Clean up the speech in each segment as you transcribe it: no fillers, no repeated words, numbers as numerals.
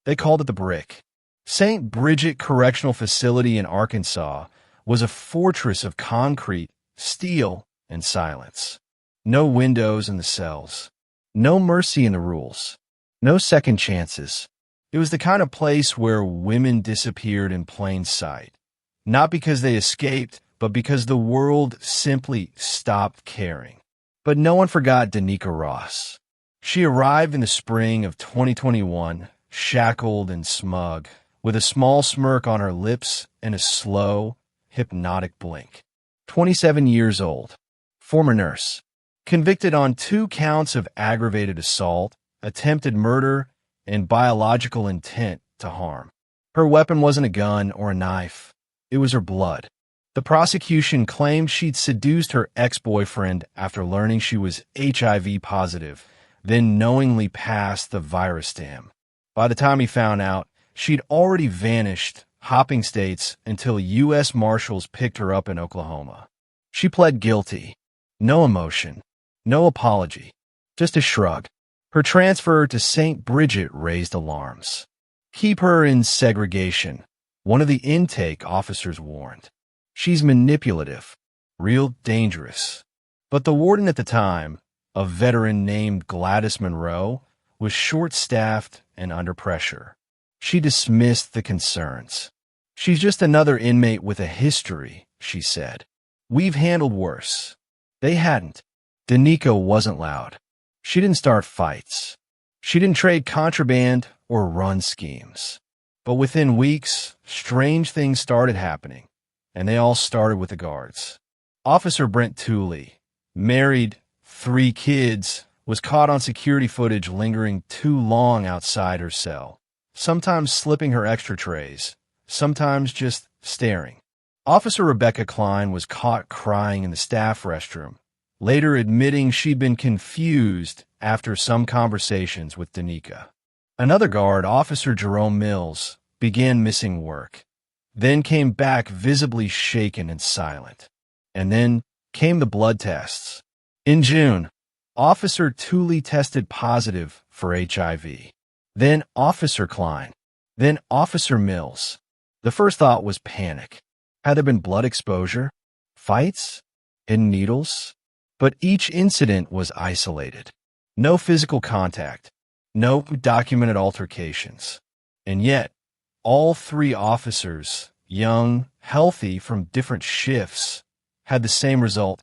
They called it the Brick. St. Bridget Correctional Facility in Arkansas was a fortress of concrete, steel, and silence. No windows in the cells. No mercy in the rules. No second chances. It was the kind of place where women disappeared in plain sight. Not because they escaped, but because the world simply stopped caring. But no one forgot Danica Ross. She arrived in the spring of 2021, shackled and smug, with a small smirk on her lips and a slow, hypnotic blink. 27 years old, former nurse, convicted on 2 counts of aggravated assault, attempted murder, and biological intent to harm. Her weapon wasn't a gun or a knife. It was her blood. The prosecution claimed she'd seduced her ex-boyfriend after learning she was HIV positive, then knowingly passed the virus to him. By the time he found out, she'd already vanished, hopping states until U.S. Marshals picked her up in Oklahoma. She pled guilty. No emotion. No apology. Just a shrug. Her transfer to St. Bridget raised alarms. Keep her in segregation, one of the intake officers warned. She's manipulative, real dangerous. But the warden at the time, a veteran named Gladys Monroe, was short-staffed and under pressure. She dismissed the concerns. She's just another inmate with a history, she said. We've handled worse. They hadn't. Danica wasn't loud. She didn't start fights. She didn't trade contraband or run schemes. But within weeks, strange things started happening, and they all started with the guards. Officer Brent Tooley, married, 3 kids, was caught on security footage lingering too long outside her cell, sometimes slipping her extra trays, sometimes just staring. Officer Rebecca Klein was caught crying in the staff restroom, later admitting she'd been confused after some conversations with Danica. Another guard, Officer Jerome Mills, began missing work, then came back visibly shaken and silent. And then came the blood tests. In June, Officer Tooley tested positive for HIV. Then Officer Klein. Then Officer Mills. The first thought was panic. Had there been blood exposure? Fights? Hidden needles? But each incident was isolated. No physical contact. No documented altercations. And yet, all 3 officers, young, healthy from different shifts, had the same result,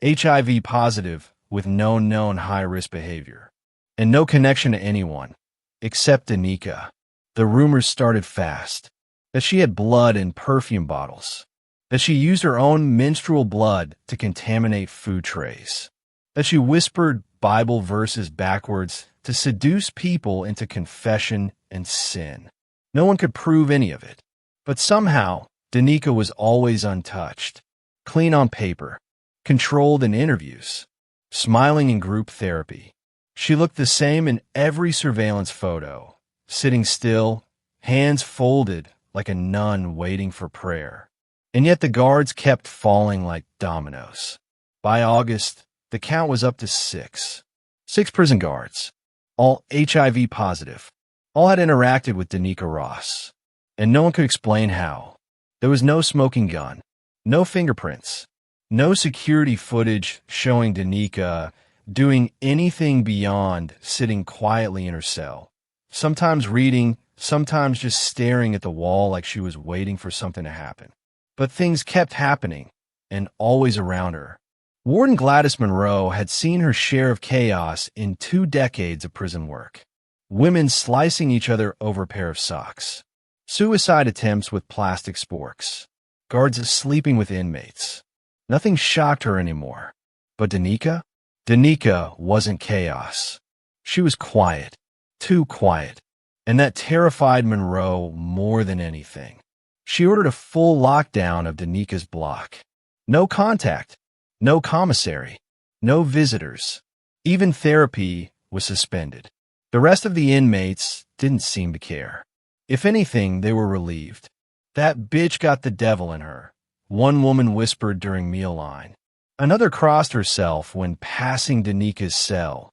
HIV positive with no known high-risk behavior. And no connection to anyone, except Danica. The rumors started fast, that she had blood in perfume bottles, that she used her own menstrual blood to contaminate food trays, that she whispered Bible verses backwards to seduce people into confession and sin. No one could prove any of it. But somehow, Danica was always untouched, clean on paper, controlled in interviews, smiling in group therapy. She looked the same in every surveillance photo, sitting still, hands folded like a nun waiting for prayer. And yet the guards kept falling like dominoes. By August, the count was up to 6. 6 prison guards, all HIV positive. All had interacted with Danica Ross, and no one could explain how. There was no smoking gun, no fingerprints, no security footage showing Danica doing anything beyond sitting quietly in her cell, sometimes reading, sometimes just staring at the wall like she was waiting for something to happen. But things kept happening, and always around her. Warden Gladys Monroe had seen her share of chaos in 2 decades of prison work. Women slicing each other over a pair of socks. Suicide attempts with plastic sporks. Guards sleeping with inmates. Nothing shocked her anymore. But Danica? Danica wasn't chaos. She was quiet. Too quiet. And that terrified Monroe more than anything. She ordered a full lockdown of Danica's block. No contact. No commissary. No visitors. Even therapy was suspended. The rest of the inmates didn't seem to care. If anything, they were relieved. That bitch got the devil in her, one woman whispered during meal line. Another crossed herself when passing Danica's cell,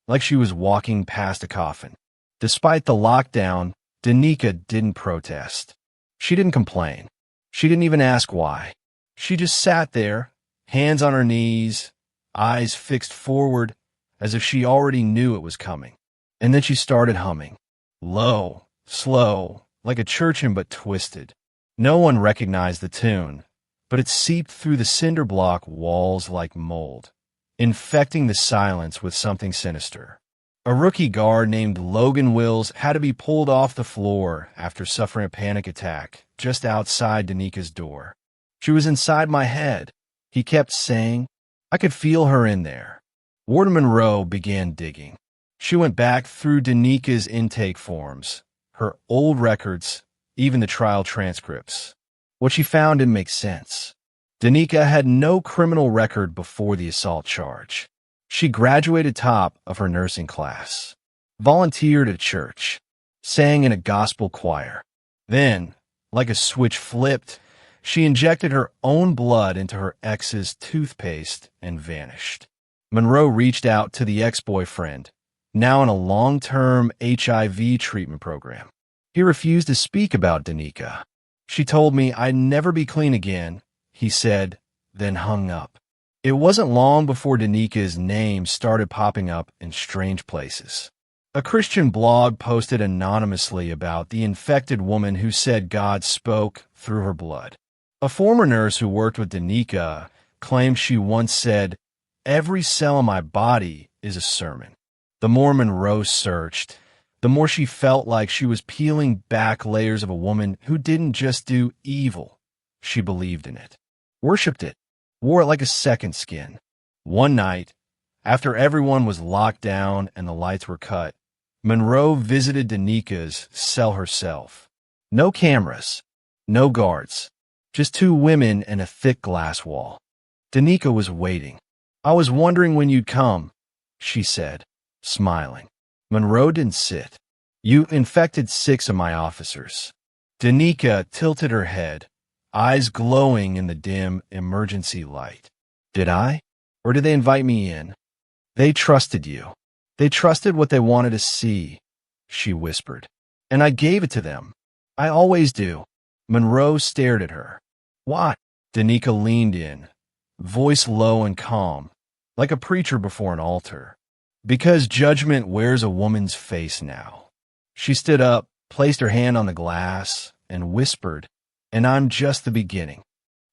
like she was walking past a coffin. Despite the lockdown, Danica didn't protest. She didn't complain. She didn't even ask why. She just sat there, hands on her knees, eyes fixed forward, as if she already knew it was coming. And then she started humming. Low, slow, like a church hymn but twisted. No one recognized the tune, but it seeped through the cinder block walls like mold, infecting the silence with something sinister. A rookie guard named Logan Wills had to be pulled off the floor after suffering a panic attack just outside Danica's door. She was inside my head, he kept saying. I could feel her in there. Warden Monroe began digging. She went back through Danica's intake forms, her old records, even the trial transcripts. What she found didn't make sense. Danica had no criminal record before the assault charge. She graduated top of her nursing class, volunteered at church, sang in a gospel choir. Then, like a switch flipped, she injected her own blood into her ex's toothpaste and vanished. Monroe reached out to the ex-boyfriend, now in a long-term HIV treatment program. He refused to speak about Danica. She told me I'd never be clean again, he said, then hung up. It wasn't long before Danica's name started popping up in strange places. A Christian blog posted anonymously about the infected woman who said God spoke through her blood. A former nurse who worked with Danica claimed she once said, "Every cell in my body is a sermon." The more Monroe searched, the more she felt like she was peeling back layers of a woman who didn't just do evil. She believed in it, worshipped it, wore it like a second skin. One night, after everyone was locked down and the lights were cut, Monroe visited Danica's cell herself. No cameras, no guards, just two women and a thick glass wall. Danica was waiting. "I was wondering when you'd come," she said, smiling. Monroe didn't sit. "You infected 6 of my officers." Danica tilted her head, eyes glowing in the dim emergency light. "Did I? Or did they invite me in?" "They trusted you. They trusted what they wanted to see," she whispered. "And I gave it to them. I always do." Monroe stared at her. "Why?" Danica leaned in, voice low and calm, like a preacher before an altar. "Because judgment wears a woman's face now." She stood up, placed her hand on the glass, and whispered, "And I'm just the beginning."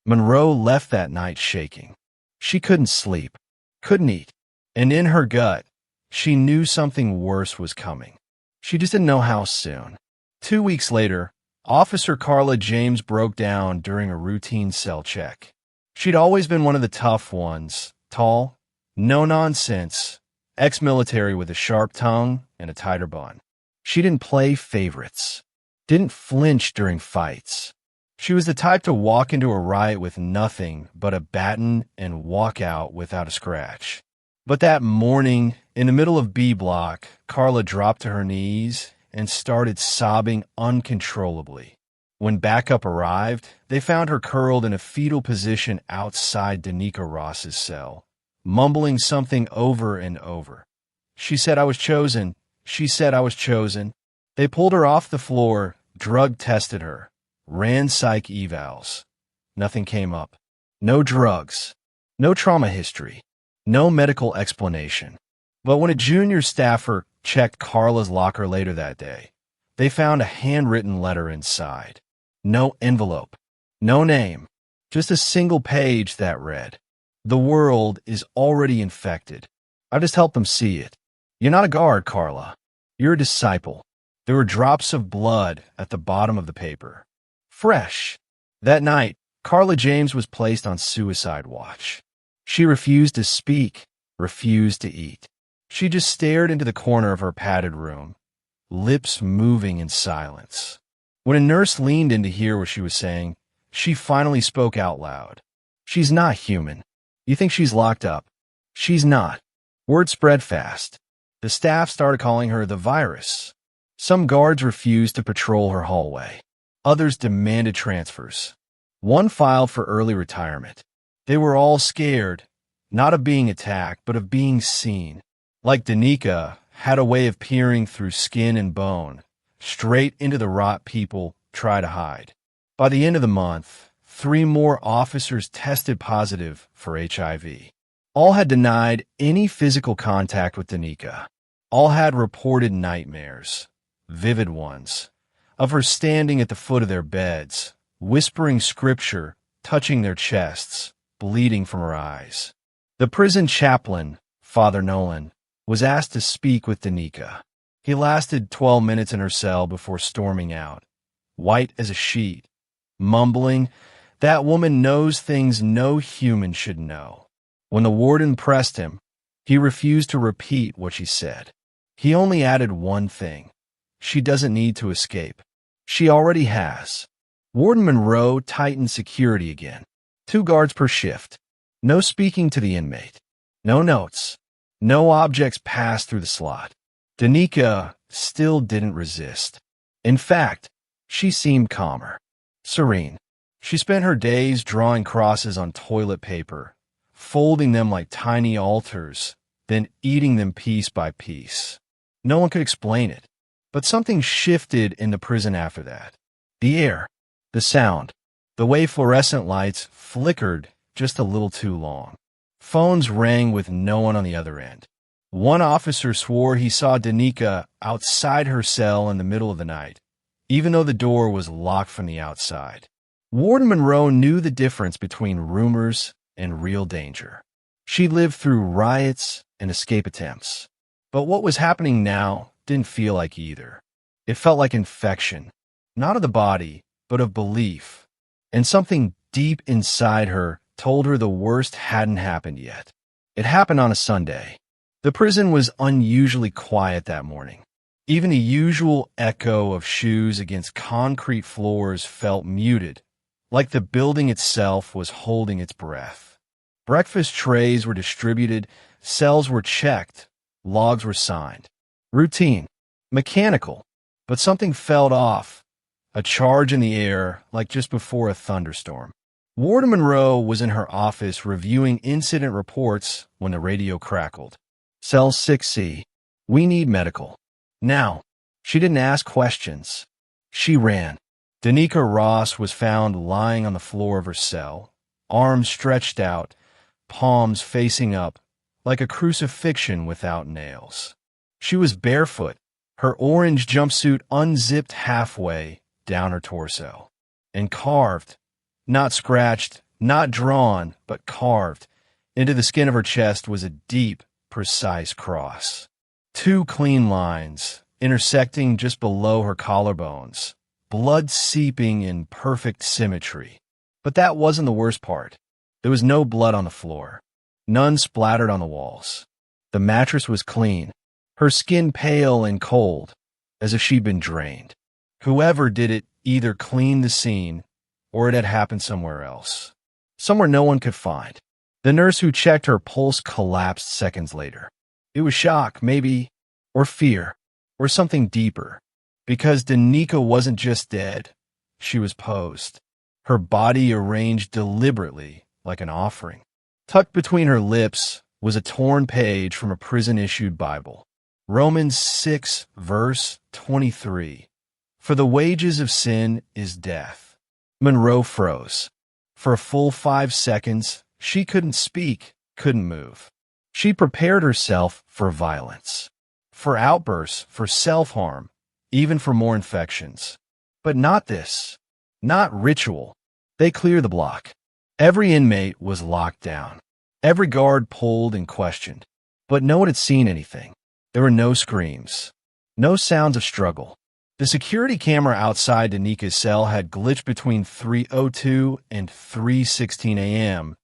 Monroe left that night shaking. She couldn't sleep, couldn't eat, and in her gut, she knew something worse was coming. She just didn't know how soon. 2 weeks later, Officer Carla James broke down during a routine cell check. She'd always been one of the tough ones, tall, no nonsense, ex-military with a sharp tongue and a tighter bun. She didn't play favorites, didn't flinch during fights. She was the type to walk into a riot with nothing but a baton and walk out without a scratch. But that morning, in the middle of B Block, Carla dropped to her knees and started sobbing uncontrollably. When backup arrived, they found her curled in a fetal position outside Danica Ross's cell, mumbling something over and over. "She said I was chosen. She said I was chosen." They pulled her off the floor, drug tested her, ran psych evals. Nothing came up. No drugs, no trauma history, no medical explanation. But when a junior staffer checked Carla's locker later that day, they found a handwritten letter inside. No envelope, no name, just a single page that read, "The world is already infected. I just helped them see it. You're not a guard, Carla. You're a disciple." There were drops of blood at the bottom of the paper. Fresh. That night, Carla James was placed on suicide watch. She refused to speak, refused to eat. She just stared into the corner of her padded room, lips moving in silence. When a nurse leaned in to hear what she was saying, she finally spoke out loud. "She's not human. You think she's locked up. She's not." Word spread fast. The staff started calling her the virus. Some guards refused to patrol her hallway. Others demanded transfers. One filed for early retirement. They were all scared, not of being attacked, but of being seen. Like Danica had a way of peering through skin and bone, straight into the rot people try to hide. By the end of the month, 3 more officers tested positive for HIV. All had denied any physical contact with Danica. All had reported nightmares, vivid ones, of her standing at the foot of their beds, whispering scripture, touching their chests, bleeding from her eyes. The prison chaplain, Father Nolan, was asked to speak with Danica. He lasted 12 minutes in her cell before storming out, white as a sheet, mumbling, "That woman knows things no human should know." When the warden pressed him, he refused to repeat what she said. He only added one thing: she doesn't need to escape. She already has. Warden Monroe tightened security again. 2 guards per shift. No speaking to the inmate. No notes. No objects passed through the slot. Danica still didn't resist. In fact, she seemed calmer, serene. She spent her days drawing crosses on toilet paper, folding them like tiny altars, then eating them piece by piece. No one could explain it, but something shifted in the prison after that. The air, the sound, the way fluorescent lights flickered just a little too long. Phones rang with no one on the other end. One officer swore he saw Danica outside her cell in the middle of the night, even though the door was locked from the outside. Warden Monroe knew the difference between rumors and real danger. She lived through riots and escape attempts. But what was happening now didn't feel like either. It felt like infection, not of the body, but of belief. And something deep inside her told her the worst hadn't happened yet. It happened on a Sunday. The prison was unusually quiet that morning. Even the usual echo of shoes against concrete floors felt muted, like the building itself was holding its breath. Breakfast trays were distributed, cells were checked, logs were signed. Routine, mechanical, but something felt off, a charge in the air like just before a thunderstorm. Warden Monroe was in her office reviewing incident reports when the radio crackled. Cell 6C, we need medical. Now, she didn't ask questions. She ran. Danica Ross was found lying on the floor of her cell, arms stretched out, palms facing up, like a crucifixion without nails. She was barefoot, her orange jumpsuit unzipped halfway down her torso, and carved, not scratched, not drawn, but carved, into the skin of her chest was a deep, precise cross. 2 clean lines, intersecting just below her collarbones, blood seeping in perfect symmetry. But that wasn't the worst part. There was no blood on the floor. None splattered on the walls. The mattress was clean, her skin pale and cold, as if she'd been drained. Whoever did it either cleaned the scene, or it had happened somewhere else. Somewhere no one could find. The nurse who checked her pulse collapsed seconds later. It was shock, maybe, or fear, or something deeper. Because Danica wasn't just dead, she was posed. Her body arranged deliberately like an offering. Tucked between her lips was a torn page from a prison-issued Bible. Romans 6, verse 23. For the wages of sin is death. Monroe froze. For a full 5 seconds, she couldn't speak, couldn't move. She prepared herself for violence, for outbursts, for self-harm, even for more infections. But not this. Not ritual. They cleared the block. Every inmate was locked down. Every guard pulled and questioned. But no one had seen anything. There were no screams. No sounds of struggle. The security camera outside Danica's cell had glitched between 3:02 and 3:16 a.m.,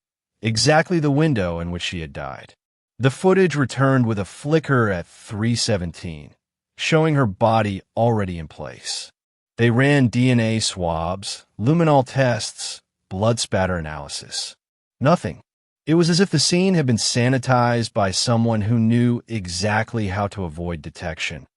exactly the window in which she had died. The footage returned with a flicker at 3:17, showing her body already in place. They ran DNA swabs, luminol tests, blood spatter analysis. Nothing. It was as if the scene had been sanitized by someone who knew exactly how to avoid detection,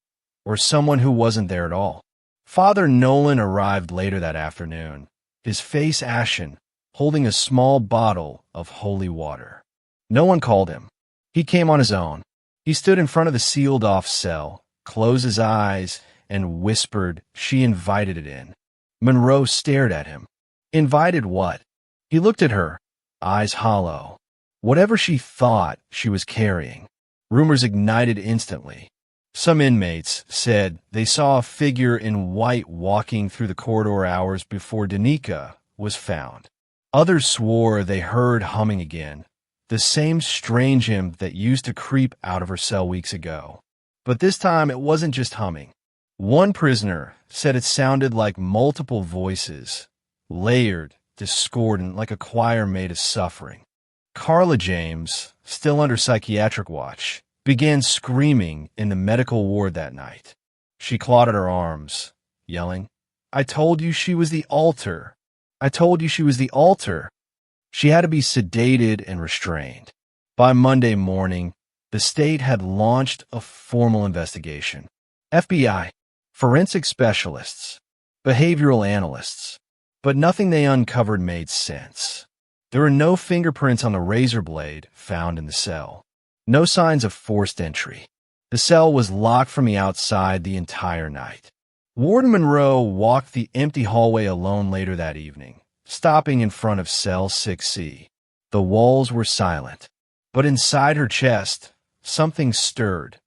or someone who wasn't there at all. Father Nolan arrived later that afternoon, his face ashen, holding a small bottle of holy water. No one called him. He came on his own. He stood in front of the sealed-off cell, closed his eyes, and whispered she invited it in. Monroe stared at him. Invited what? He looked at her, eyes hollow. Whatever she thought she was carrying. Rumors ignited instantly. Some inmates said they saw a figure in white walking through the corridor hours before Danica was found. Others swore they heard humming again, the same strange hymn that used to creep out of her cell weeks ago. But this time it wasn't just humming. One prisoner said it sounded like multiple voices, layered, discordant, like a choir made of suffering. Carla James, still under psychiatric watch, began screaming in the medical ward that night. She clawed at her arms, yelling, "I told you she was the altar. I told you she was the altar." She had to be sedated and restrained. By Monday morning, the state had launched a formal investigation. FBI, forensic specialists, behavioral analysts, but nothing they uncovered made sense. There were no fingerprints on the razor blade found in the cell. No signs of forced entry. The cell was locked from the outside the entire night. Warden Monroe walked the empty hallway alone later that evening, stopping in front of cell 6C. The walls were silent, but inside her chest, something stirred.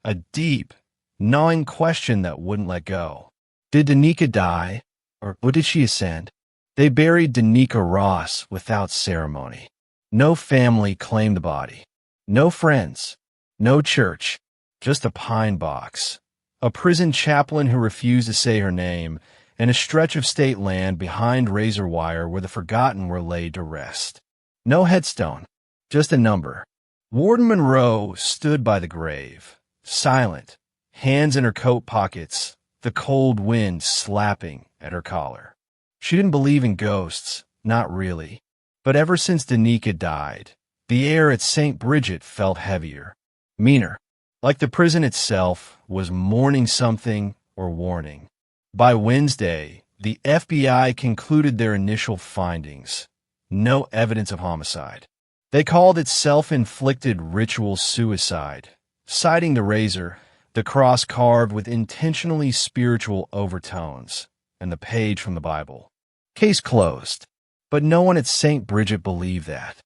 A deep, gnawing question that wouldn't let go. Did Danica die, or did she ascend? They buried Danica Ross without ceremony. No family claimed the body. No friends. No church. Just a pine box. A prison chaplain who refused to say her name, and a stretch of state land behind razor wire where the forgotten were laid to rest. No headstone. Just a number. Warden Monroe stood by the grave, silent, hands in her coat pockets, the cold wind slapping at her collar. She didn't believe in ghosts, not really. But ever since Danica died, the air at St. Bridget felt heavier, meaner, like the prison itself was mourning something or warning. By Wednesday, the FBI concluded their initial findings. No evidence of homicide. They called it self-inflicted ritual suicide, citing the razor, the cross carved with intentionally spiritual overtones, and the page from the Bible. Case closed. But no one at St. Bridget believed that.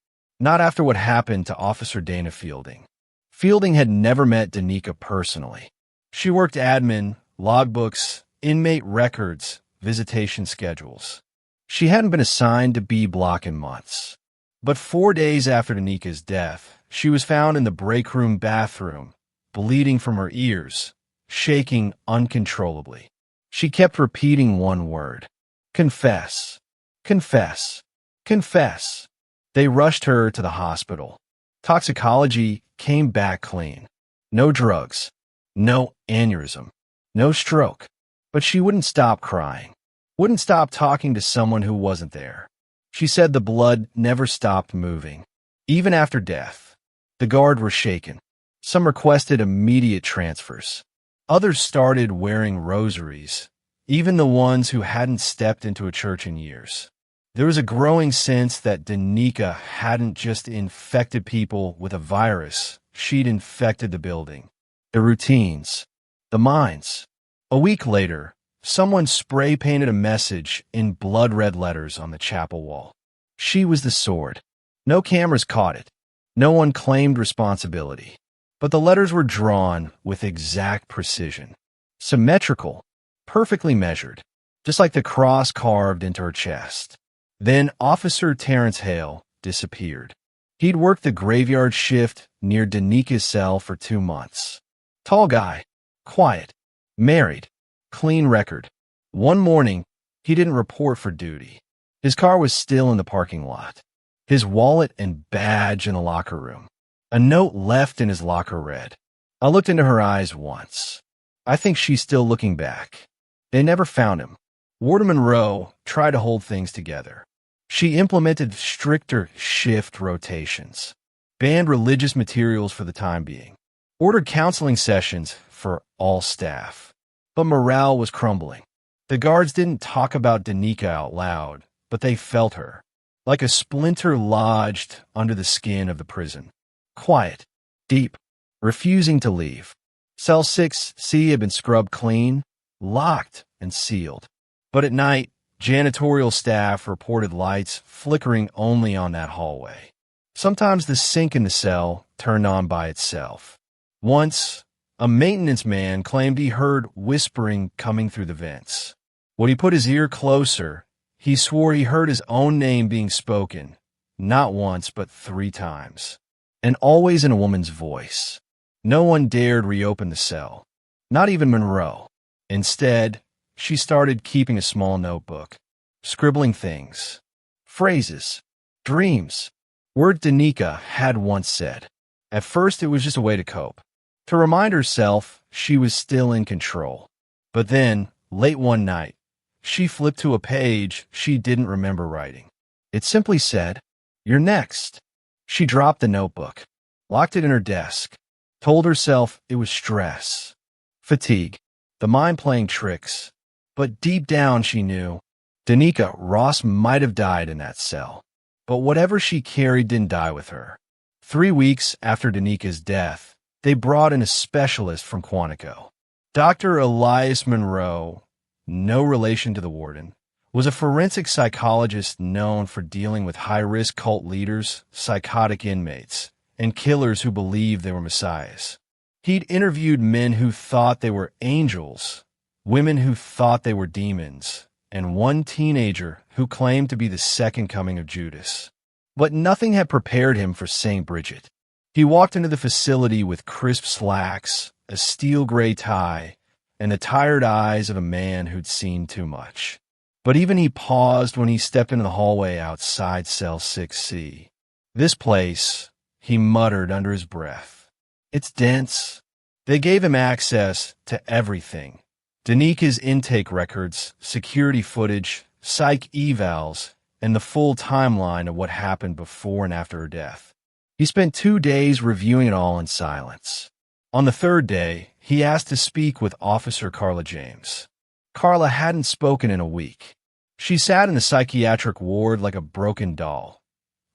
Not after what happened to Officer Dana Fielding. Fielding had never met Danica personally. She worked admin, logbooks, inmate records, visitation schedules. She hadn't been assigned to B Block in months. But 4 days after Danica's death, she was found in the break room bathroom, bleeding from her ears, shaking uncontrollably. She kept repeating one word. Confess, confess, confess. They rushed her to the hospital. Toxicology came back clean. No drugs, no aneurysm, no stroke. But she wouldn't stop crying, wouldn't stop talking to someone who wasn't there. She said the blood never stopped moving. Even after death, the guard were shaken. Some requested immediate transfers. Others started wearing rosaries, even the ones who hadn't stepped into a church in years. There was a growing sense that Danica hadn't just infected people with a virus, she'd infected the building, the routines, the minds. A week later, someone spray-painted a message in blood-red letters on the chapel wall. She was the sword. No cameras caught it. No one claimed responsibility. But the letters were drawn with exact precision. Symmetrical. Perfectly measured, just like the cross carved into her chest. Then Officer Terrence Hale disappeared. He'd worked the graveyard shift near Danica's cell for 2 months. Tall guy, quiet, married, clean record. One morning, he didn't report for duty. His car was still in the parking lot. His wallet and badge in the locker room. A note left in his locker read, "I looked into her eyes once. I think she's still looking back." They never found him. Warden Monroe tried to hold things together. She implemented stricter shift rotations, banned religious materials for the time being, ordered counseling sessions for all staff. But morale was crumbling. The guards didn't talk about Danica out loud, but they felt her, like a splinter lodged under the skin of the prison. Quiet, deep, refusing to leave. Cell 6C had been scrubbed clean, locked and sealed. But at night, janitorial staff reported lights flickering only on that hallway. Sometimes the sink in the cell turned on by itself. Once, a maintenance man claimed he heard whispering coming through the vents. When he put his ear closer, he swore he heard his own name being spoken, not once but 3 times, and always in a woman's voice. No one dared reopen the cell, not even Monroe. Instead, she started keeping a small notebook, scribbling things, phrases, dreams, word Danica had once said. At first, it was just a way to cope, to remind herself she was still in control. But then, late one night, she flipped to a page she didn't remember writing. It simply said, "You're next." She dropped the notebook, locked it in her desk, told herself it was stress, fatigue, the mind playing tricks. But deep down she knew, Danica Ross might have died in that cell. But whatever she carried didn't die with her. 3 weeks after Danica's death, they brought in a specialist from Quantico. Dr. Elias Monroe, no relation to the warden, was a forensic psychologist known for dealing with high-risk cult leaders, psychotic inmates, and killers who believed they were messiahs. He'd interviewed men who thought they were angels, women who thought they were demons, and one teenager who claimed to be the second coming of Judas. But nothing had prepared him for St. Bridget. He walked into the facility with crisp slacks, a steel gray tie, and the tired eyes of a man who'd seen too much. But even he paused when he stepped into the hallway outside cell 6C. This place, he muttered under his breath. It's dense. They gave him access to everything. Danica's intake records, security footage, psych evals, and the full timeline of what happened before and after her death. He spent 2 days reviewing it all in silence. On the 3rd day, he asked to speak with Officer Carla James. Carla hadn't spoken in a week. She sat in the psychiatric ward like a broken doll,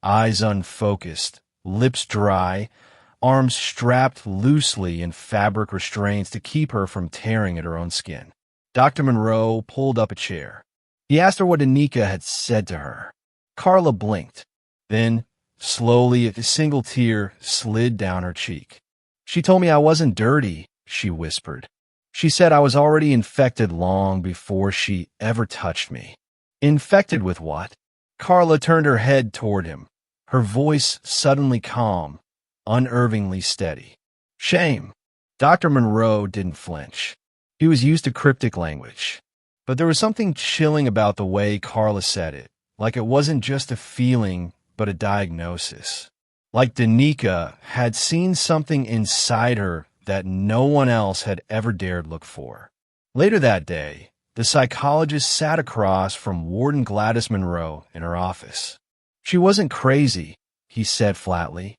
eyes unfocused, lips dry, arms strapped loosely in fabric restraints to keep her from tearing at her own skin. Dr. Monroe pulled up a chair. He asked her what Danica had said to her. Carla blinked. Then, slowly, a single tear slid down her cheek. "She told me I wasn't dirty," she whispered. "She said I was already infected long before she ever touched me." Infected with what? Carla turned her head toward him, her voice suddenly calm, unervingly steady. "Shame." Dr. Monroe didn't flinch. He was used to cryptic language. But there was something chilling about the way Carla said it, like it wasn't just a feeling, but a diagnosis. Like Danica had seen something inside her that no one else had ever dared look for. Later that day, the psychologist sat across from Warden Gladys Monroe in her office. "She wasn't crazy," he said flatly.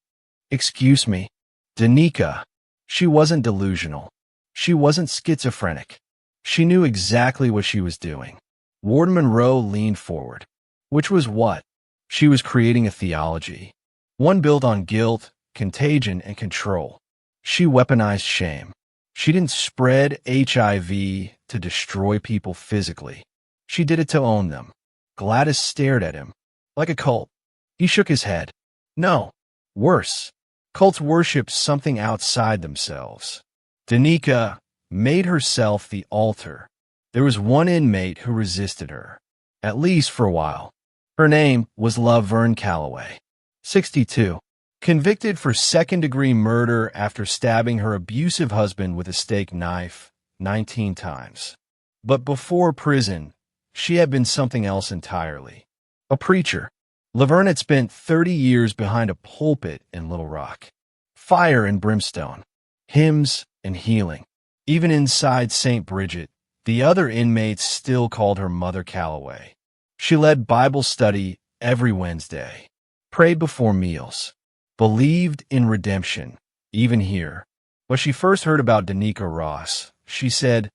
"Excuse me, Danica. She wasn't delusional. She wasn't schizophrenic. She knew exactly what she was doing." Warden Monroe leaned forward. Which was what? She was creating a theology. One built on guilt, contagion, and control. She weaponized shame. She didn't spread HIV to destroy people physically. She did it to own them. Gladys stared at him, like a cult. He shook his head. No, worse. Cults worship something outside themselves. Danica made herself the altar. There was one inmate who resisted her, at least for a while. Her name was Laverne Calloway, 62, convicted for second-degree murder after stabbing her abusive husband with a steak knife 19 times. But before prison, she had been something else entirely. A preacher. Laverne had spent 30 years behind a pulpit in Little Rock. Fire and brimstone, hymns and healing. Even inside St. Bridget, the other inmates still called her Mother Calloway. She led Bible study every Wednesday, prayed before meals, believed in redemption, even here. When she first heard about Danica Ross, she said,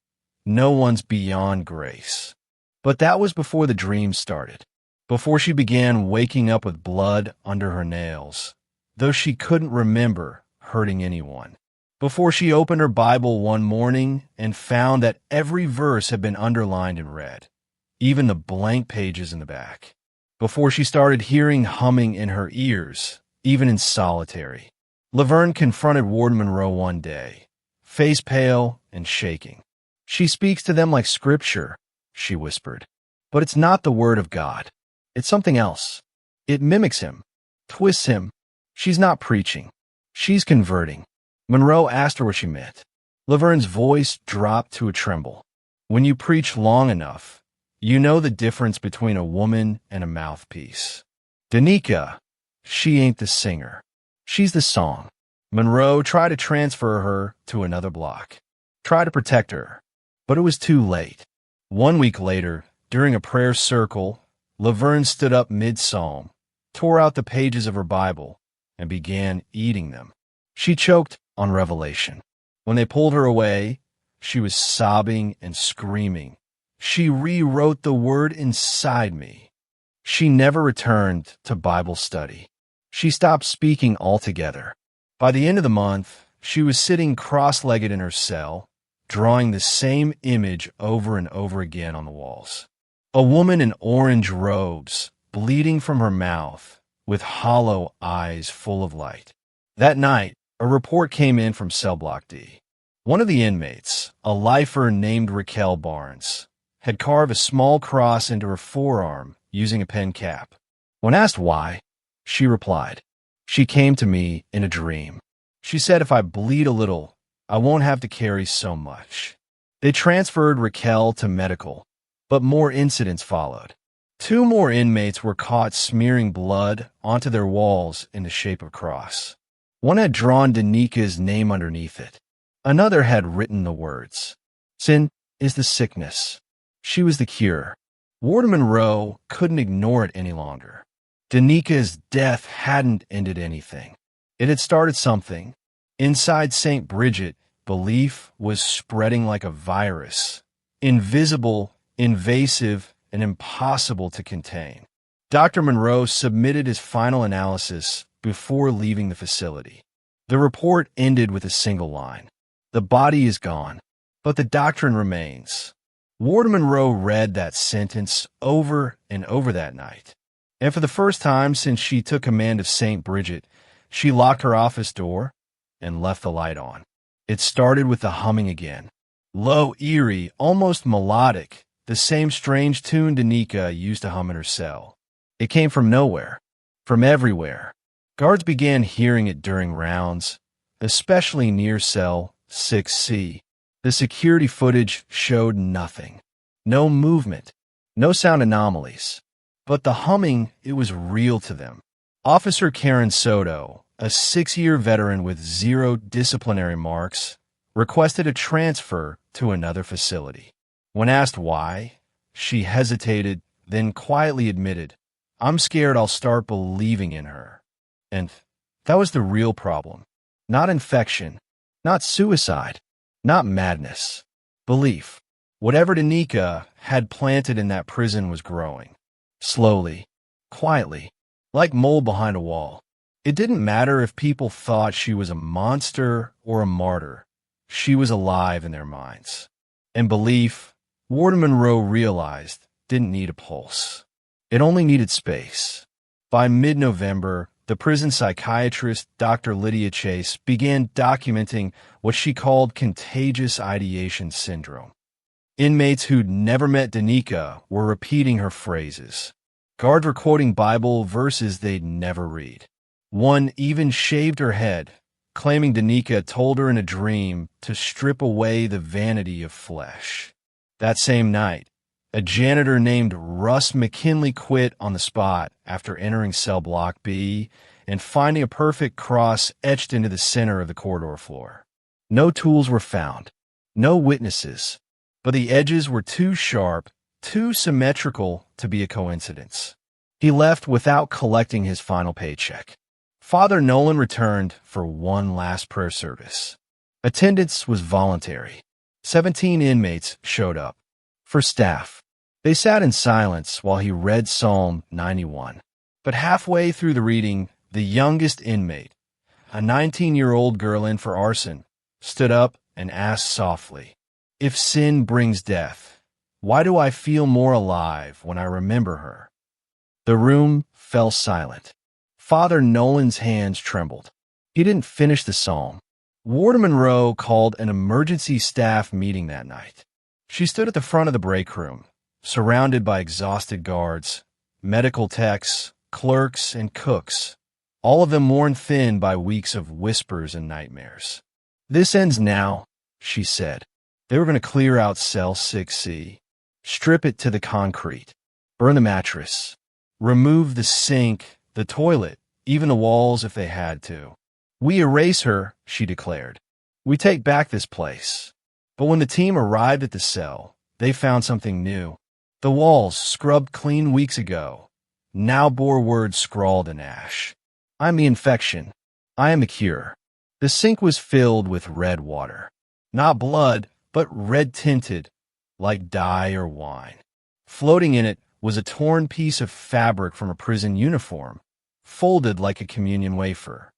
"No one's beyond grace." But that was before the dream started, before she began waking up with blood under her nails, though she couldn't remember hurting anyone. before she opened her Bible one morning and found that every verse had been underlined in red, even the blank pages in the back. Before she started hearing humming in her ears, even in solitary. Laverne confronted Warden Monroe one day, face pale and shaking. "She speaks to them like scripture," she whispered. "But it's not the word of God. It's something else. It mimics him, twists him. She's not preaching. She's converting." Monroe asked her what she meant. Laverne's voice dropped to a tremble. "When you preach long enough, you know the difference between a woman and a mouthpiece. Danica, she ain't the singer. She's the song." Monroe tried to transfer her to another block, tried to protect her, but it was too late. 1 week later, during a prayer circle, Laverne stood up mid-psalm, tore out the pages of her Bible, and began eating them. She choked on Revelation. When they pulled her away, she was sobbing and screaming. "She rewrote the word inside me." She never returned to Bible study. She stopped speaking altogether. By the end of the month, she was sitting cross-legged in her cell, drawing the same image over and over again on the walls. A woman in orange robes, bleeding from her mouth, with hollow eyes full of light. That night, a report came in from Cell Block D. One of the inmates, a lifer named Raquel Barnes, had carved a small cross into her forearm using a pen cap. When asked why, she replied, "She came to me in a dream. She said if I bleed a little, I won't have to carry so much." They transferred Raquel to medical, but more incidents followed. 2 more inmates were caught smearing blood onto their walls in the shape of a cross. One had drawn Danica's name underneath it. Another had written the words, "Sin is the sickness. She was the cure." Warden Monroe couldn't ignore it any longer. Danica's death hadn't ended anything. It had started something. Inside St. Bridget, belief was spreading like a virus, invisible, invasive, and impossible to contain. Dr. Monroe submitted his final analysis before leaving the facility. The report ended with a single line. "The body is gone, but the doctrine remains." Warden Monroe read that sentence over and over that night. And for the first time since she took command of St. Bridget, she locked her office door and left the light on. It started with the humming again. Low, eerie, almost melodic, the same strange tune Danica used to hum in her cell. It came from nowhere, from everywhere. Guards began hearing it during rounds, especially near cell 6C. The security footage showed nothing. No movement, no sound anomalies. But the humming, it was real to them. Officer Karen Soto, a 6-year veteran with 0 disciplinary marks, requested a transfer to another facility. When asked why, she hesitated, then quietly admitted, "I'm scared I'll start believing in her." And that was the real problem. Not infection, not suicide, not madness. Belief. Whatever Danica had planted in that prison was growing. Slowly, quietly, like mold behind a wall. It didn't matter if people thought she was a monster or a martyr. She was alive in their minds. And belief, Warden Monroe realized, didn't need a pulse. It only needed space. By mid-November, the prison psychiatrist, Dr. Lydia Chase, began documenting what she called contagious ideation syndrome. Inmates who'd never met Danica were repeating her phrases. Guards were quoting Bible verses they'd never read. One even shaved her head, claiming Danica told her in a dream to strip away the vanity of flesh. That same night, a janitor named Russ McKinley quit on the spot after entering cell block B and finding a perfect cross etched into the center of the corridor floor. No tools were found, no witnesses, but the edges were too sharp, too symmetrical to be a coincidence. He left without collecting his final paycheck. Father Nolan returned for one last prayer service. Attendance was voluntary. 17 inmates showed up. For staff, they sat in silence while he read Psalm 91. But halfway through the reading, the youngest inmate, a 19-year-old girl in for arson, stood up and asked softly, "If sin brings death, why do I feel more alive when I remember her?" The room fell silent. Father Nolan's hands trembled. He didn't finish the psalm. Warden Monroe called an emergency staff meeting that night. She stood at the front of the break room, surrounded by exhausted guards, medical techs, clerks, and cooks, all of them worn thin by weeks of whispers and nightmares. "This ends now," she said. They were going to clear out cell 6C, strip it to the concrete, burn the mattress, remove the sink, the toilet, even the walls if they had to. "We erase her," she declared. "We take back this place." But when the team arrived at the cell, they found something new. The walls, scrubbed clean weeks ago, now bore words scrawled in ash. "I'm the infection. I am the cure." The sink was filled with red water. Not blood, but red-tinted, like dye or wine. Floating in it was a torn piece of fabric from a prison uniform, folded like a communion wafer.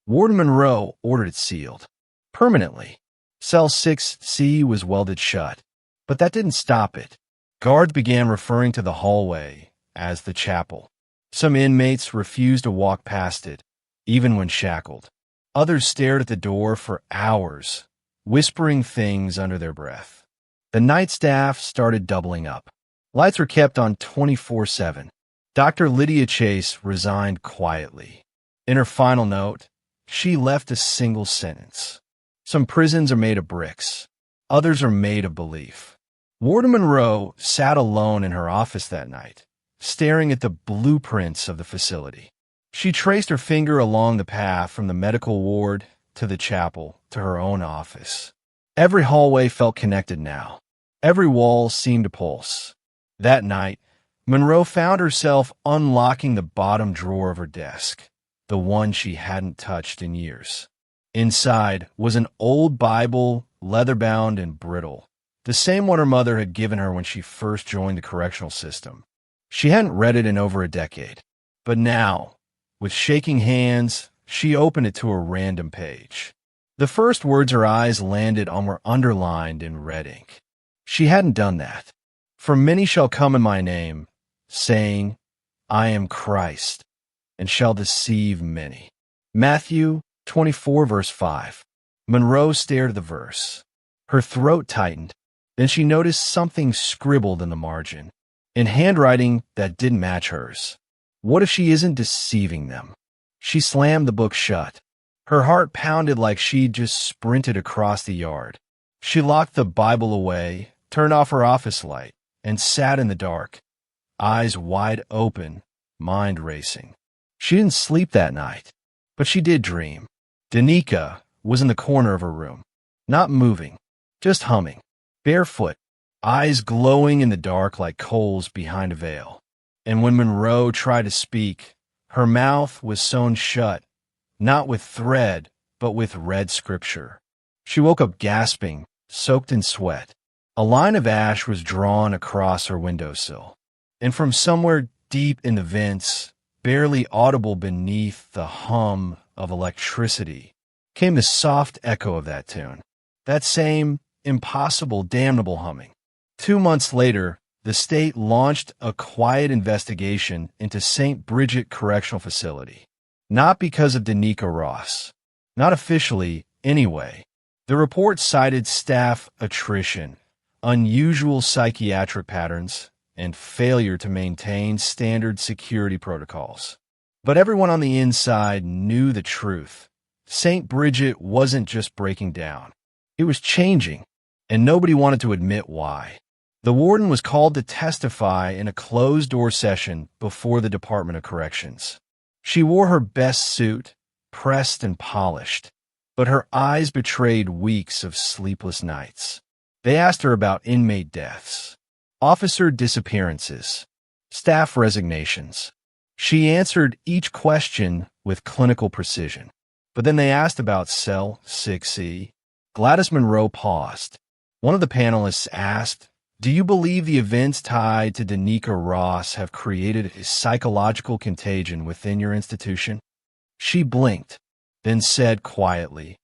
Warden Monroe ordered it sealed. Permanently. Cell 6C was welded shut. But that didn't stop it. Guards began referring to the hallway as the chapel. Some inmates refused to walk past it, even when shackled. Others stared at the door for hours, whispering things under their breath. The night staff started doubling up. Lights were kept on 24/7. Dr. Lydia Chase resigned quietly. In her final note, she left a single sentence. "Some prisons are made of bricks. Others are made of belief." Warden Monroe sat alone in her office that night, staring at the blueprints of the facility. She traced her finger along the path from the medical ward to the chapel to her own office. Every hallway felt connected now. Every wall seemed to pulse. That night, Monroe found herself unlocking the bottom drawer of her desk, the one she hadn't touched in years. Inside was an old Bible, leather-bound and brittle, the same one her mother had given her when she first joined the correctional system. She hadn't read it in over a decade, but now, with shaking hands, she opened it to a random page. The first words her eyes landed on were underlined in red ink. She hadn't done that. "For many shall come in my name, saying, 'I am Christ,' and shall deceive many." Matthew 24, verse 5. Monroe stared at the verse. Her throat tightened. Then she noticed something scribbled in the margin, in handwriting that didn't match hers. What if she isn't deceiving them? She slammed the book shut. Her heart pounded like she'd just sprinted across the yard. She locked the Bible away, turned off her office light, and sat in the dark, eyes wide open, mind racing. She didn't sleep that night, but she did dream. Danica was in the corner of her room, not moving, just humming, barefoot, eyes glowing in the dark like coals behind a veil. And when Monroe tried to speak, her mouth was sewn shut, not with thread, but with red scripture. She woke up gasping, soaked in sweat. A line of ash was drawn across her windowsill, and from somewhere deep in the vents, barely audible beneath the hum of electricity, came the soft echo of that tune, that same impossible, damnable humming. 2 months later, the state launched a quiet investigation into St. Bridget Correctional Facility. Not because of Danica Ross. Not officially, anyway. The report cited staff attrition, unusual psychiatric patterns, and failure to maintain standard security protocols. But everyone on the inside knew the truth. St. Bridget wasn't just breaking down. It was changing, and nobody wanted to admit why. The warden was called to testify in a closed-door session before the Department of Corrections. She wore her best suit, pressed and polished, but her eyes betrayed weeks of sleepless nights. They asked her about inmate deaths, officer disappearances, staff resignations. She answered each question with clinical precision. But then they asked about cell 6C. Gladys Monroe paused. One of the panelists asked, "Do you believe the events tied to Danica Ross have created a psychological contagion within your institution?" She blinked, then said quietly,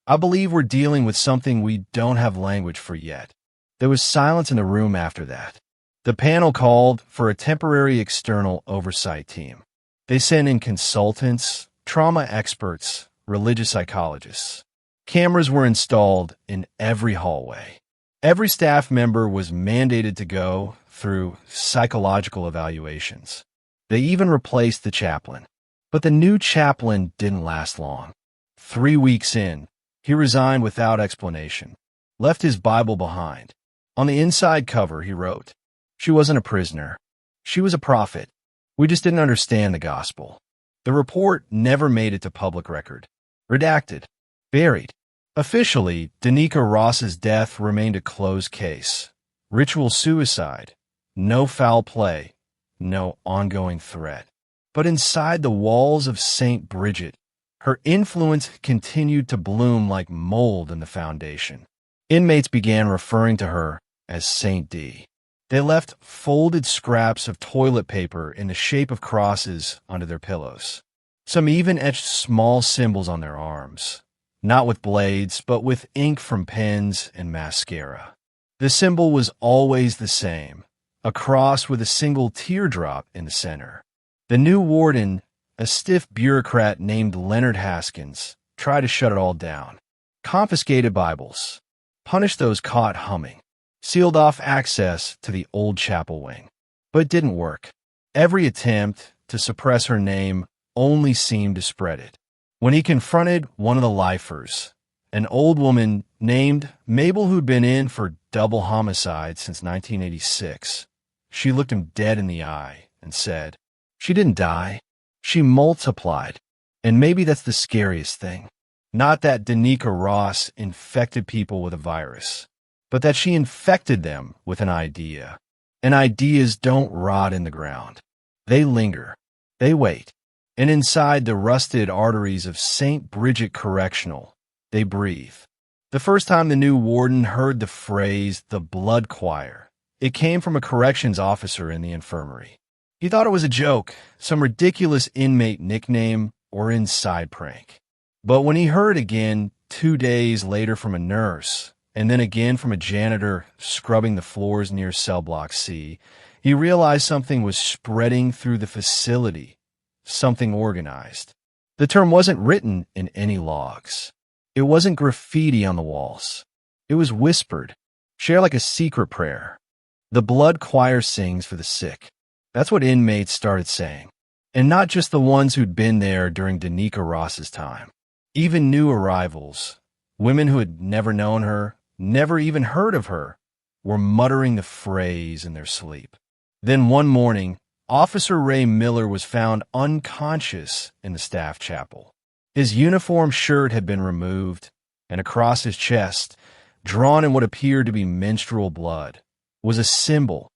I believe we're dealing with something we don't have language for yet." There was silence in the room after that. The panel called for a temporary external oversight team. They sent in consultants, trauma experts, religious psychologists. Cameras were installed in every hallway. Every staff member was mandated to go through psychological evaluations. They even replaced the chaplain. But the new chaplain didn't last long. 3 weeks in, he resigned without explanation, left his Bible behind. On the inside cover, he wrote, "She wasn't a prisoner. She was a prophet. We just didn't understand the gospel." The report never made it to public record. Redacted. Buried. Officially, Danica Ross's death remained a closed case. Ritual suicide. No foul play. No ongoing threat. But inside the walls of St. Bridget, her influence continued to bloom like mold in the foundation. Inmates began referring to her as Saint D. They left folded scraps of toilet paper in the shape of crosses under their pillows. Some even etched small symbols on their arms, not with blades, but with ink from pens and mascara. The symbol was always the same, a cross with a single teardrop in the center. The new warden, a stiff bureaucrat named Leonard Haskins, tried to shut it all down. Confiscated Bibles, punished those caught humming, sealed off access to the old chapel wing. But it didn't work. Every attempt to suppress her name only seemed to spread it. When he confronted one of the lifers, an old woman named Mabel who'd been in for double homicide since 1986, she looked him dead in the eye and said, "She didn't die. She multiplied." And maybe that's the scariest thing. Not that Danica Ross infected people with a virus, but that she infected them with an idea. And ideas don't rot in the ground. They linger. They wait. And inside the rusted arteries of St. Bridget Correctional, they breathe. The first time the new warden heard the phrase, "the blood choir," it came from a corrections officer in the infirmary. He thought it was a joke, some ridiculous inmate nickname or inside prank. But when he heard again 2 days later from a nurse, and then again from a janitor scrubbing the floors near cell block C, he realized something was spreading through the facility, something organized. The term wasn't written in any logs. It wasn't graffiti on the walls. It was whispered, shared like a secret prayer. The blood choir sings for the sick. That's what inmates started saying. And not just the ones who'd been there during Danica Ross's time. Even new arrivals, women who had never known her, never even heard of her, were muttering the phrase in their sleep. Then one morning, Officer Ray Miller was found unconscious in the staff chapel. His uniform shirt had been removed, and across his chest, drawn in what appeared to be menstrual blood, was a symbol,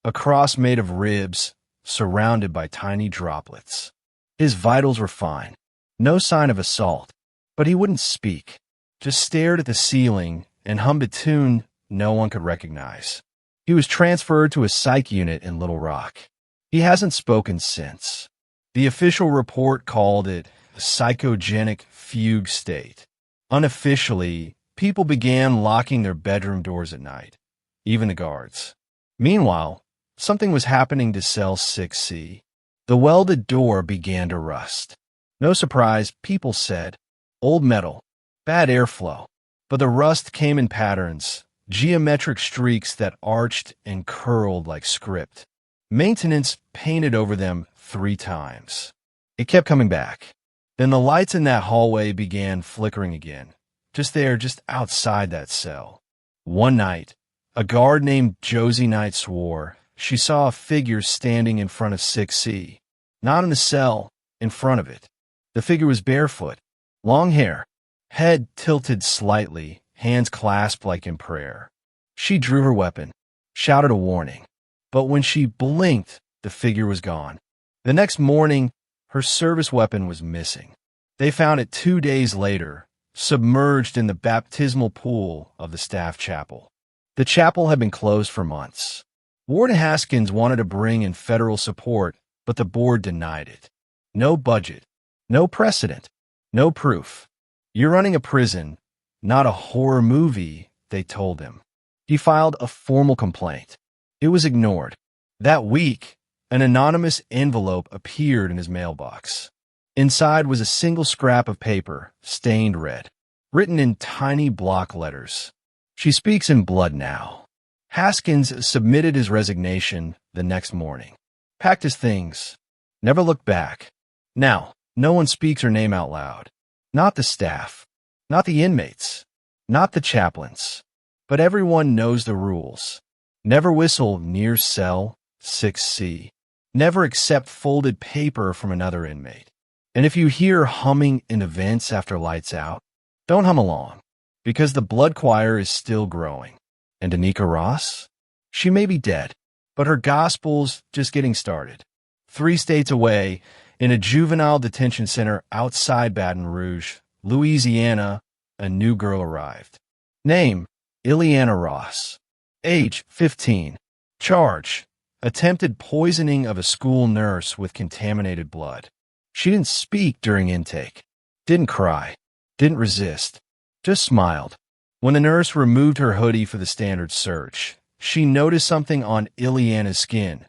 a cross made of ribs surrounded by tiny droplets. His vitals were fine, no sign of assault, but he wouldn't speak, just stared at the ceiling and hummed a tune no one could recognize. He was transferred to a psych unit in Little Rock. He hasn't spoken since. The official report called it a psychogenic fugue state. Unofficially, people began locking their bedroom doors at night, even the guards. Meanwhile, something was happening to cell 6C. The welded door began to rust. No surprise, people said, old metal, bad airflow. But the rust came in patterns, geometric streaks that arched and curled like script. Maintenance painted over them 3 times. It kept coming back. Then the lights in that hallway began flickering again, just there, just outside that cell. One night, a guard named Josie Knight swore she saw a figure standing in front of 6C. Not in the cell, in front of it. The figure was barefoot, long hair, head tilted slightly, hands clasped like in prayer. She drew her weapon, shouted a warning. But when she blinked, the figure was gone. The next morning, her service weapon was missing. They found it 2 days later, submerged in the baptismal pool of the staff chapel. The chapel had been closed for months. Warden Haskins wanted to bring in federal support, but the board denied it. No budget, no precedent, no proof. You're running a prison, not a horror movie, they told him. He filed a formal complaint. It was ignored. That week, an anonymous envelope appeared in his mailbox. Inside was a single scrap of paper, stained red, written in tiny block letters. "She speaks in blood now." Haskins submitted his resignation the next morning, packed his things, never looked back. Now, no one speaks her name out loud. Not the staff, not the inmates, not the chaplains, but everyone knows the rules. Never whistle near cell 6C. Never accept folded paper from another inmate. And if you hear humming in events after lights out, don't hum along, because the blood choir is still growing. And Danica Ross? She may be dead, but her gospel's just getting started. 3 states away, in a juvenile detention center outside Baton Rouge, Louisiana, a new girl arrived. Name, Ileana Ross. Age, 15. Charge, attempted poisoning of a school nurse with contaminated blood. She didn't speak during intake, didn't cry, didn't resist, just smiled. When the nurse removed her hoodie for the standard search, she noticed something on Ileana's skin,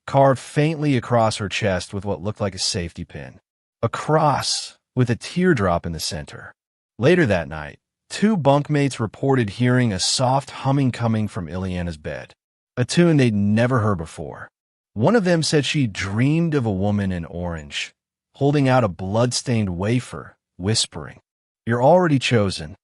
carved faintly across her chest with what looked like a safety pin. A cross with a teardrop in the center. Later that night, 2 bunkmates reported hearing a soft humming coming from Ileana's bed, a tune they'd never heard before. One of them said she dreamed of a woman in orange, holding out a blood-stained wafer, whispering, "You're already chosen."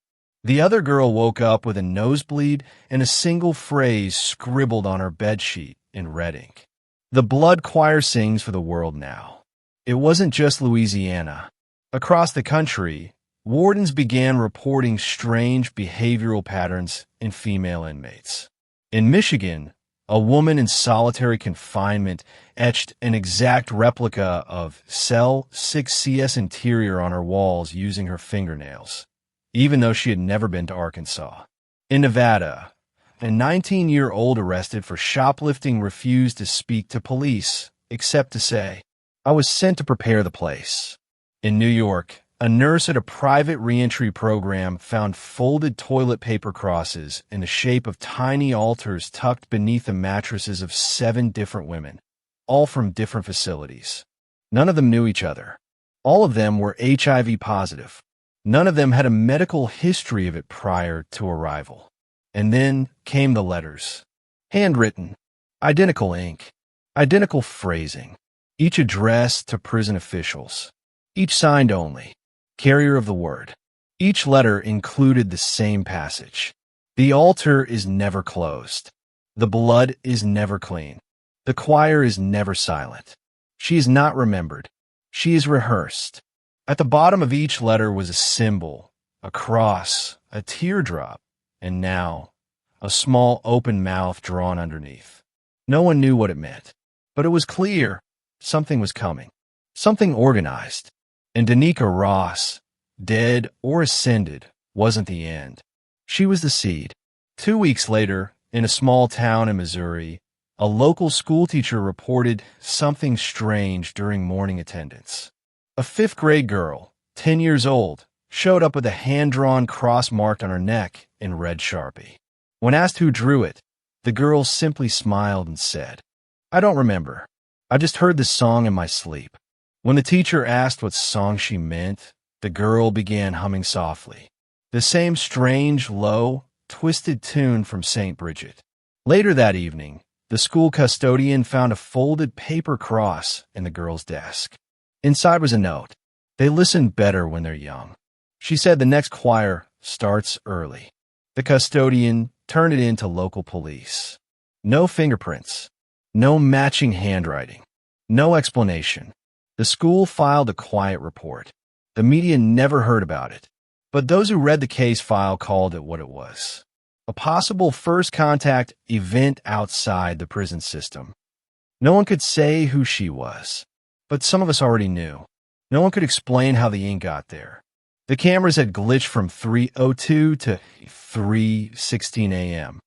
The other girl woke up with a nosebleed and a single phrase scribbled on her bedsheet in red ink. The blood choir sings for the world now. It wasn't just Louisiana. Across the country, wardens began reporting strange behavioral patterns in female inmates. In Michigan, a woman in solitary confinement etched an exact replica of Cell 6CS interior on her walls using her fingernails, even though she had never been to Arkansas. In Nevada, a 19-year-old arrested for shoplifting refused to speak to police, except to say, "I was sent to prepare the place." In New York, a nurse at a private reentry program found folded toilet paper crosses in the shape of tiny altars tucked beneath the mattresses of 7 different women, all from different facilities. None of them knew each other. All of them were HIV positive. None of them had a medical history of it prior to arrival. And then came the letters. Handwritten, identical ink, identical phrasing, each addressed to prison officials, each signed only, carrier of the word. Each letter included the same passage. The altar is never closed. The blood is never clean. The choir is never silent. She is not remembered. She is rehearsed. At the bottom of each letter was a symbol, a cross, a teardrop, and now, a small open mouth drawn underneath. No one knew what it meant, but it was clear something was coming, something organized. And Danica Ross, dead or ascended, wasn't the end. She was the seed. 2 weeks later, in a small town in Missouri, a local schoolteacher reported something strange during morning attendance. A 5th-grade girl, 10 years old, showed up with a hand-drawn cross marked on her neck in red Sharpie. When asked who drew it, the girl simply smiled and said, "I don't remember. I just heard this song in my sleep." When the teacher asked what song she meant, the girl began humming softly, the same strange, low, twisted tune from St. Bridget. Later that evening, the school custodian found a folded paper cross in the girl's desk. Inside was a note. "They listen better when they're young." She said the next choir starts early. The custodian turned it in to local police. No fingerprints, no matching handwriting, no explanation. The school filed a quiet report. The media never heard about it, but those who read the case file called it what it was: a possible first contact event outside the prison system. No one could say who she was, but some of us already knew. No one could explain how the ink got there. The cameras had glitched from 3:02 to 3:16 a.m.